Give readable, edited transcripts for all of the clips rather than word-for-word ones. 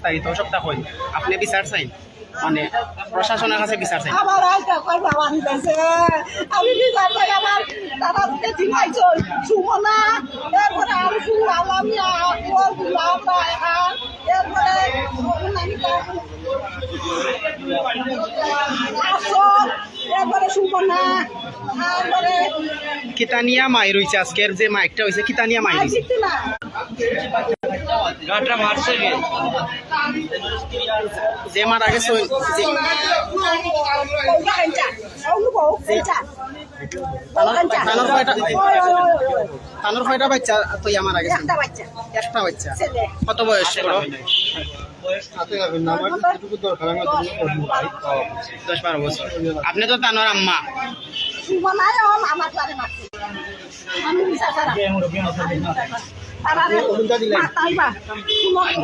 বিস্তারিত সবটা কই আপনি বিচার চাই মানে প্রশাসনের কাছে বিচার চাই আমার আইটা কই বাবা দিতেছে আমি বিচার চাই আমার দাদাকে জিমাইছো সুমনা এরপরে আমি শুনু আলামিয়া ওর গুলাম রায়হান এরপরে এরপরে সুমনা তারপরে কিতানিয়া মাই রইছে আজকের যে মাইকটা হইছে কিতানিয়া মাই রইছে গাটা মারছে কে যে মারা গেছে তানোর কয়টা বাচ্চা তো মারা গেছে একটা বাচ্চা কত বয়স বড় 10-12 বছর আপনি তো তানোর আম্মা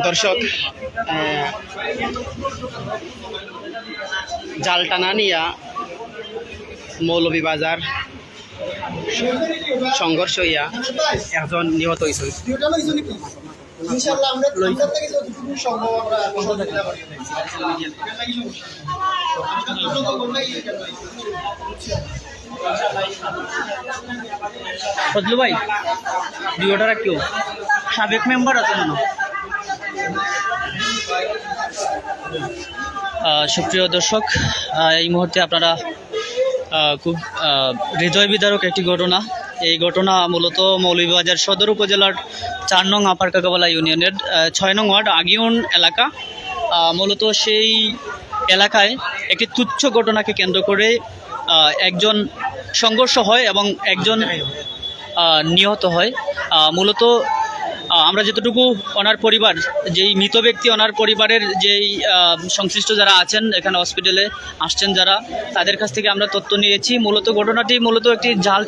দর্শক জাল টানা নিয়া মৌলভীবাজার সংঘর্ষ হইয়া একজন নিহত হয়েছে ফজলু ভাই ভিডিওটা রাখিও সাবেক মেম্বার আছে না সুপ্রিয় দর্শক এই মুহূর্তে আপনারা খুব হৃদয় বিদারক একটি ঘটনা এই ঘটনা মূলত মৌলভীবাজার সদর উপজেলার 4 নং আপার কাকাবালা ইউনিয়নের 6 নং ওয়ার্ড আগিউন এলাকা মূলত সেই এলাকায় একটি তুচ্ছ ঘটনাকে কেন্দ্র করে একজন সংঘর্ষ হয় এবং একজন নিহত হয় মূলত আমরা যতটুকু ওনার পরিবার যেই মৃত ব্যক্তি ওনার পরিবারের যেই সংশ্লিষ্ট যারা আছেন এখানে হসপিটালে আসছেন যারা তাদের কাছ থেকে আমরা তথ্য নিয়েছি মূলত ঘটনাটি মূলত একটি জাল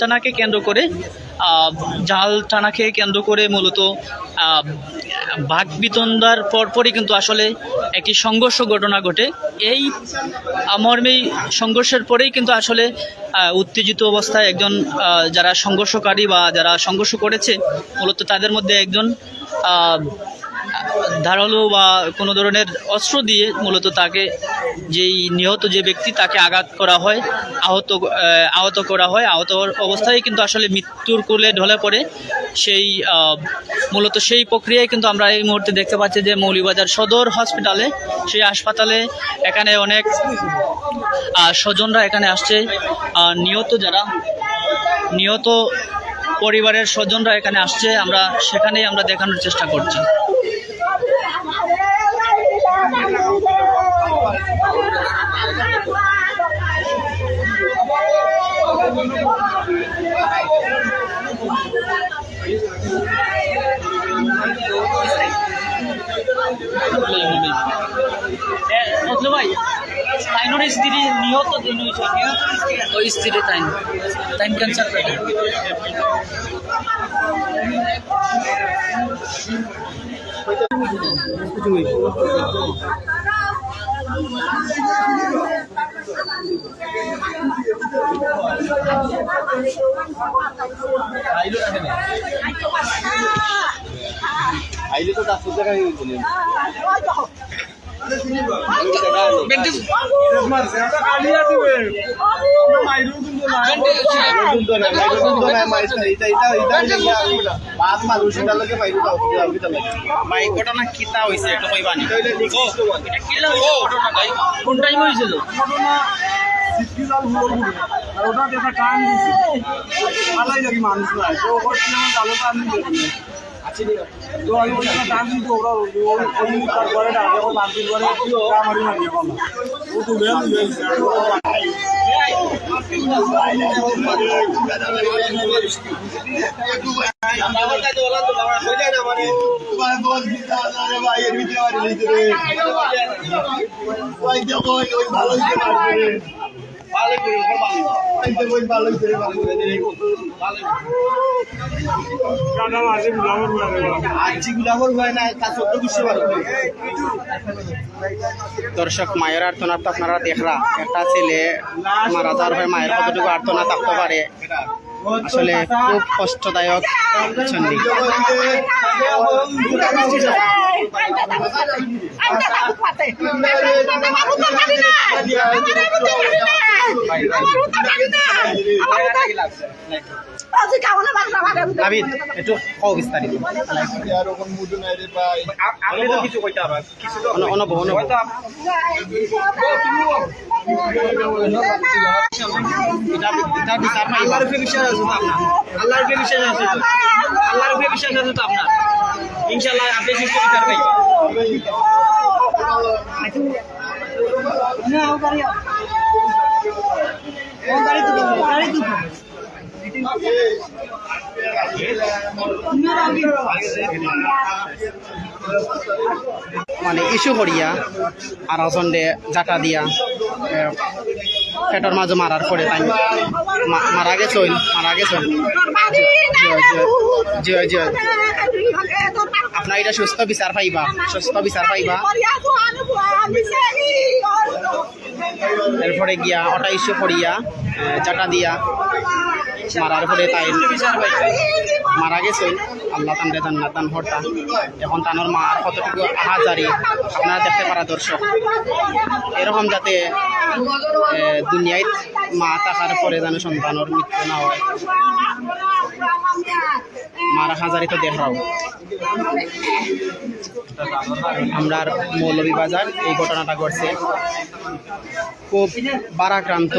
টানাকে কেন্দ্র করে মূলত বাঘ বিতন্ডার পরপরই কিন্তু আসলে একটি সংঘর্ষ ঘটনা ঘটে এই মর্মেই সংঘর্ষের পরেই কিন্তু আসলে উত্তেজিত অবস্থায় একজন যারা সংঘর্ষকারী বা যারা সংঘর্ষ করেছে মূলত তাদের মধ্যে একজন ধারালো বা কোনো ধরনের অস্ত্র দিয়ে মূলত তাকে যেই নিহত যে ব্যক্তি তাকে আঘাত করা হয় আহত করা হয় আহত অবস্থায় কিন্তু আসলে মৃত্যুর কোলে ঢলে পড়ে সেই মূলত সেই প্রক্রিয়ায় কিন্তু আমরা এই মুহূর্তে দেখতে পাচ্ছি যে মৌলভীবাজার সদর হসপিটালে সেই হাসপাতালে এখানে অনেক স্বজনরা এখানে আসছে নিহত পরিবারের স্বজনরা এখানে আসছে আমরা সেখানেই আমরা দেখানোর চেষ্টা করছি ভাই তাইনোর স্ত্রী নিহত ওই স্ত্রী তাইন ক্যান্সার আইলে তো 10 টাকা বলেন ঘটনা কিতা হয়েছে একটা কইবানি কোন টাইম হয়েছিল মানুষ নাই তো আমি বলছি না টান কিন্তু ওরা করে না যখন মারপিট করে মারি মারি ও তো দর্শক মায়ের আর্তনাদ তো আপনারা দেখরা একটা ছেলে মারা যাওয়ার পরে মায়ের কতটুকু আর্তনাদ থাকতে পারে আসলে খুব কষ্টদায়ক। নাবিদ একটু কও বিস্তারিত আপনি তো কিছু কইতে পারবেন কিছু তো অনব হয়তো এটা বিচার পাইবা আল্লাহর উপরে বিশ্বাস আছে তো আপনার আল্লাহর উপরে বিশ্বাস আছে তো আল্লাহর উপরে বিশ্বাস আছে তো আপনার ইনশাআল্লাহ আপনি সুস্থ বিচার পাইবেন মানে ইস্যু করিয়া আর অজন্ডে জাটা দিয়া পেটর মাঝে মারার পরে তাই মারা গেছইন জয় জয় আপনার এটা সুস্থ বিচার পাইবা এরপরে গিয়া ওটা ইস্যু করিয়া জাটা দিয়া মারার পরে তাই মারা গেছইন আল্লাহ তানরে জান্নাত দান হরতা এখন তানোর মার কতটুকু হাজারি আপনারা দেখতে পারা দর্শক এরকম যাতে দুনিয়ায় মা থাকার পরে যেন সন্তানের মৃত্যু না হয় মার হাজারি তো দেখাও আমরা মৌলভীবাজার এই ঘটনাটা ঘটছে খুব বারাক্রান্ত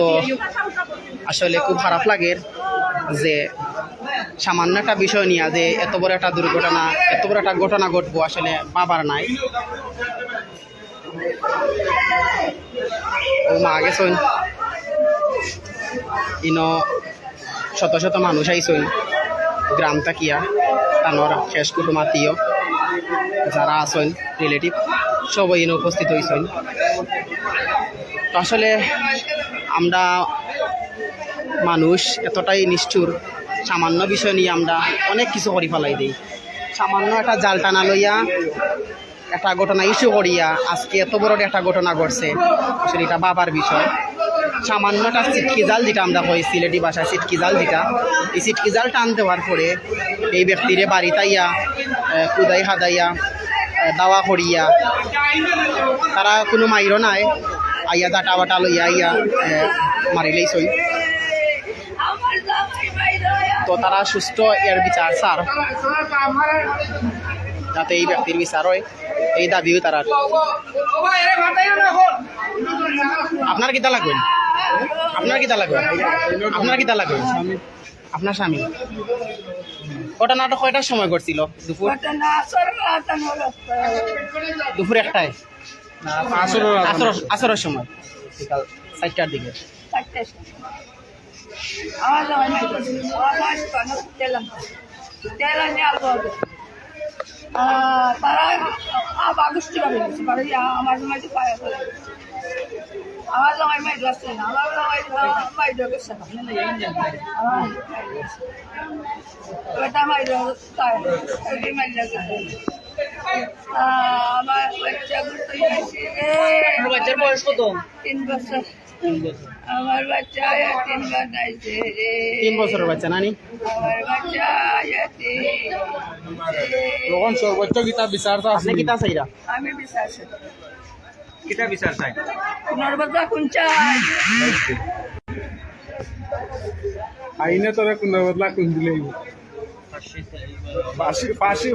আসলে খুব খারাপ লাগে যে সামান্য একটা বিষয় নিয়ে যে এত বড় একটা দুর্ঘটনা এত বড় একটা ঘটনা ঘটবো আসলে বাবার নাই ও মা গেছেন ইনো শত শত মানুষ আইসইন গ্রাম তাকিয়া তানোর শেষ কুটুমাত্মীয় যারা আসেন রিলেটিভ সবাই ইনো উপস্থিত হয়েছেন তো আসলে আমরা মানুষ এতটাই নিষ্ঠুর সামান্য বিষয় নিয়ে আমরা অনেক কিছু করে ফেলাই দিই সামান্য একটা জাল টানা লইয়া একটা ঘটনা ইস্যু করিয়া আজকে এত বড় একটা ঘটনা ঘটছে আসলে এটা বাবার বিষয় সামান্য একটা সিটকি জাল যেটা আমরা কই সিলেটি ভাষায় সিটকি জাল যেটা এই সিটকি জাল টান দেওয়ার পরে এই ব্যক্তিরে বাড়ি তাইয়া কুদাই হাদাইয়া দাওয়া করিয়া তারা কোনো মাইরও নাই আইয়া জাটা বাটা লইয়া আইয়া মারিলেই সই তো তারা সুস্থ এর বিচার স্যার যাতে এই ব্যক্তির বিচার হয় এই দাবিও তারা আপনার কিতা লাগবেন আপনার স্বামী ঘটনাটা কয়টার সময় ঘটছিল দুপুর একটায় আসরের সময় বিকাল 4টার দিকে তারা বাগুষ্টি বাড়ি গেছে বাড়ি আমার মাইতে পায়ে করে আমার জামাই মাইট আসছে না আমার জামাই মাইট গেছে ওটা মাইট তাই এই মাইট লাগে আমার বাচ্চা ঘুরতে গেছে বাচ্চার বয়স কত 3 বছর আমার বাচ্চা 3 বার যাইছে রে 3 বছরের বাচ্চা নানি আমার বাচ্চা তখন সর্বোচ্চ গীতা বিচারটা আপনি কিতা চাইরা আমি বিশ্বাস কিতা বিচার চাই নর্বদা কোন চাই আইনে তোরা কোন বদলা কোন দিলেই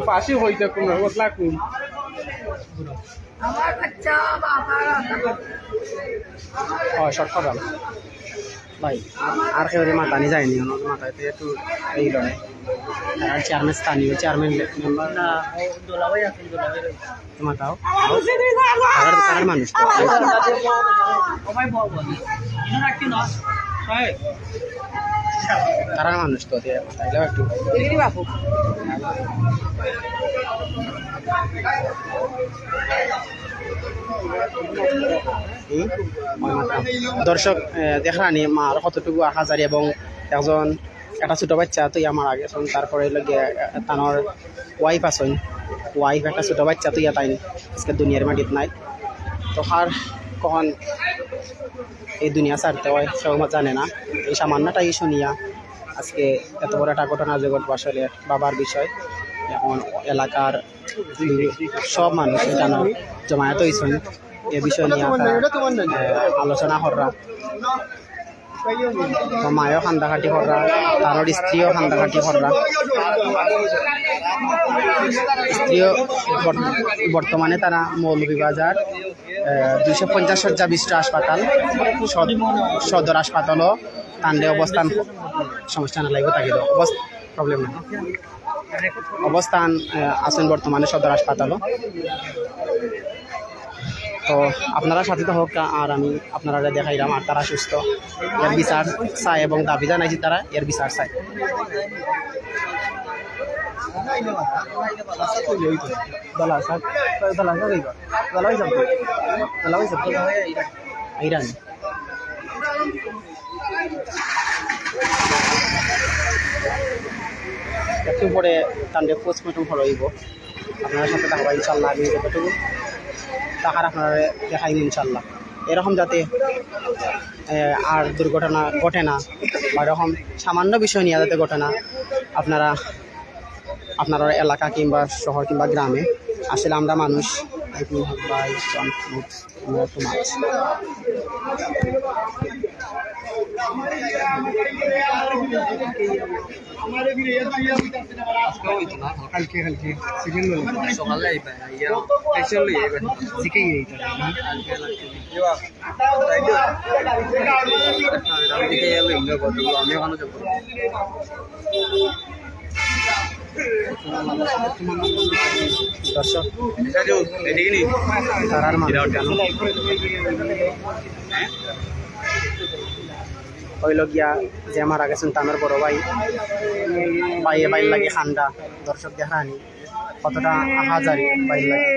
ফাঁসি হইতে কোন বদলা কোন আমার বাচ্চা বাবার শর্ট কথা ভাই আর কেউ মাতানি যায়নি ওনার মাথায় একটু এই লড়াই আর চেয়ারম্যান স্থানীয় চেয়ারম্যান মেম্বার না মাতাও তার মানুষ তো তারা মানুষ তো মাথাইলেও একটু বাপু দর্শক দেখলানি মার কতটুকু হাজারি এবং একজন একটা ছোট বাচ্চা তুই আমার আগে তারপরে তানোর ওয়াইফ আসেন ওয়াইফ একটা ছোট বাচ্চা তুই তাই আজকে দুনিয়ার মাটিত নাই তো আর কখন এই দুনিয়া ছাড়তে হয় সেও জানে না এই সামান্যটাই শুনিয়া আজকে এত বড় একটা ঘটনা যে ঘটবো আসলে বাবার বিষয় এখন এলাকার সব মানুষ এখানে জমায়েত হয়েছেন এ বিষয় নিয়ে আলোচনা করা তো মায়ও খান্দাখাটি করা তার স্ত্রীও খান্দাখাটি করা স্ত্রীও বর্তমানে তারা মৌলভীবাজার 250 শয্যা বিশিষ্ট হাসপাতাল সদর হাসপাতালও তান্ডে অবস্থান সমস্যা না লাগবে তাকে প্রবলেম না অবস্থান আছেন বর্তমানে সদর হাসপাতালও তো আপনারা সাথে তো হোক আর আমি আপনারা দেখাইলাম আর তারা সুস্থ এর বিচার চায় এবং দাবি জানাইছি তারা এর বিচার চায় একটু পরে তান্ডে পোস্টমর্টম হইব আপনার সাথে থাকবা ইনশাল্লাহ আমি যতটুকু টাকার আপনারা দেখাইন ইনশাল্লাহ এরকম যাতে আর দুর্ঘটনা ঘটে না বা এরকম সামান্য বিষয় নিয়ে যাতে ঘটে না আপনার এলাকা কিংবা শহর কিংবা গ্রামে আসলে আমরা মানুষ দর্শক তারার হইল গিয়া যে মারা গেছেন তামের বড় ভাই বাইর লাগে খান্ডা দর্শক দেখানি কতটা হাজারি বাইর লাগে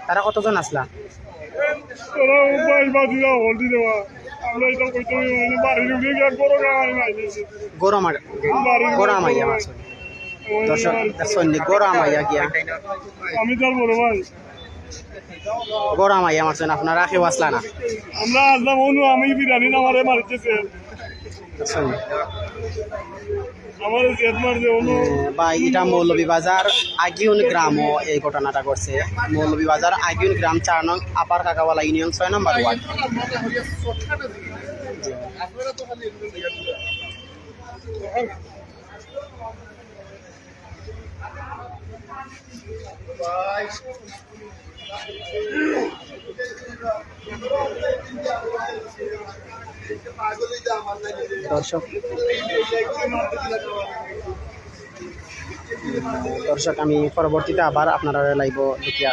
তারা কতজন আসলা গোরামাইয়া মাছ দর্শক সৈনিক গোরামাইয়া গিয়া আমি তার বড় ভাই গোরামাইয়া মারছেন আপনারা কেউ আসলা না আমরা আসলাম অনু আমি বিরিয়ানি আমারে মারতেছে আমার জেদ মারছে অনু বা এটা মৌলভীবাজার আগিউন গ্রামও এই ঘটনাটা ঘটছে মৌলভীবাজার আগিউন গ্রাম 4 নং আপার কাকাওয়ালা ইউনিয়ন 6 নম্বর ওয়ার্ড দর্শক আমি পরবর্তীতে আবার আপনারা লাইভ দেখিয়া